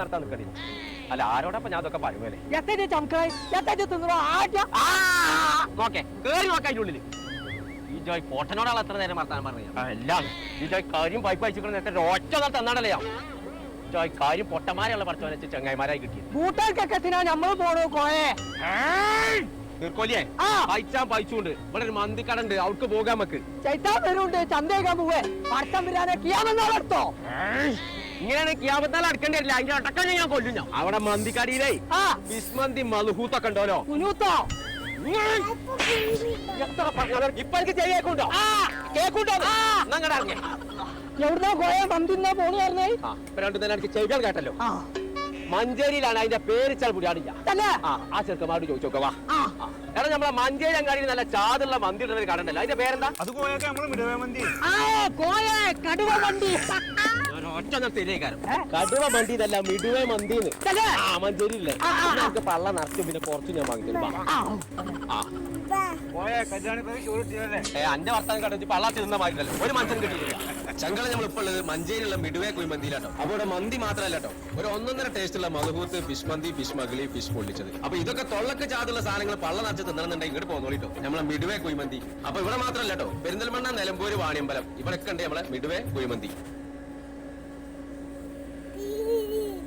നടത്താൻ നിൽക്കണി. അല്ല ആരോടൊപ്പം ഞാൻ അതൊക്കെ പറയുമല്ലേ? നോക്കേ കേറി നോക്കാം അതിൻ്റെ ഉള്ളില്. ഈ ജോയ് പോട്ടനോടാണ് എത്ര നേരം വർത്താനം പറഞ്ഞത്? എല്ലാം ഈ ജോയ് കാര്യം പൈപ്പ് അയച്ചിട്ട് നേരത്തെ ഒറ്റ തന്നാണല്ലേ ജോയ് കാര്യം പൊട്ടന്മാരെയുള്ള പഠിച്ചവനെ വെച്ച് ചങ്ങായിമാരായി കിട്ടിയത്. കൂട്ടുകാർക്കൊക്കെ നമ്മൾ പോണോ കോയെ തീർക്കോലിയെ പൈച്ചാൻ പൈച്ചുകൊണ്ട് ഇവിടെ ഒരു മന്തിക്കട ഉണ്ട്, അവർക്ക് പോകാൻ നമുക്ക്. ചൈത്താൻ വരുന്നുണ്ട്, ചന്തേക്കാൻ പോവേ വർഷം വരാനെ കിയാമെന്നാളെടുത്തോ. ഇങ്ങനെയാണ് കിയാമത്താൽ അടുക്കേണ്ടി വരില്ല, അതിന്റെ ഒട്ടക്കന്നെ ഞാൻ കൊല്ലും. ഞാൻ അവിടെ മന്തിക്കടിയിലേ ബിസ്മന്തി മൽഹൂത്തൊക്കെ ഉണ്ടല്ലോ. കുനൂത്തോ ഇപ്പൊ എനിക്ക് കേക്കുണ്ടോ? കേക്കുണ്ടോ? എവിടുന്നാ കോയ മന്തിന്നാ പോണു പറഞ്ഞേ? രണ്ടു നേരം എനിക്ക് ചെവികൾ കേട്ടല്ലോ. മഞ്ചേരിയിലാണ് അതിന്റെ പേരിച്ചാൽ പുടിയാടില്ല. ആ ചെറുക്കന്മാരോട് ചോദിച്ചോക്കവാ. എടാ നമ്മളെ മഞ്ചേരി അങ്ങാടിയിൽ നല്ല ചാതുള്ള മന്തി ഉണ്ടെന്ന് കാണണ്ടല്ലോ, അതിന്റെ പേരെന്താ? അത് കോയൊക്കെ നമ്മള് മിടുവ മന്തി. കടുവ മന്തി. ഒറ്റ നിർത്തിയില്ലേക്കാരം കടുവ മന്തി ഇതല്ല, മിടുവ മന്തിന്ന്. മഞ്ചേരിയില്ലേ നമുക്ക് പള്ള നിറച്ചും പിന്നെ കുറച്ച് ഞാൻ വാങ്ങിച്ചു. അന്റെ വർത്താനം കടച്ച് പള്ള തിന്ന മാറ്റില്ലല്ലോ, ഒരു മനുഷ്യൻ കിട്ടിയില്ല. ചങ്കള നമ്മളിപ്പോൾ ഉള്ളത് മഞ്ചേരിയുള്ള മിടുവേ കുയി മന്തിയിലാട്ടോ. അപ്പൊ ഇവിടെ മന്തി മാത്രമല്ല കേട്ടോ, ഒരു 1.5 ടേസ്റ്റുള്ള മധുഹൂത്ത്, ഫിഷ് മന്തി, ഫിഷ് മകളി, ഫിഷ് പൊള്ളിച്ചത്. അപ്പൊ ഇതൊക്കെ തൊള്ളക്ക് ചാതുള്ള സാധനങ്ങൾ പള്ള നിറച്ച് തിന്നണമെന്നുണ്ടെങ്കിൽ ഇങ്ങോട്ട് പോന്നോളിട്ടോ, നമ്മളെ മിടുവേ കുയി മന്തി. അപ്പൊ ഇവിടെ മാത്രമല്ല കേട്ടോ, പെരിന്തൽമണ്ണ, നിലമ്പൂര്, വാണിയമ്പലം ഇവിടെ ഒക്കെ ഉണ്ട് നമ്മളെ മിടുവേ കുയി മന്തി.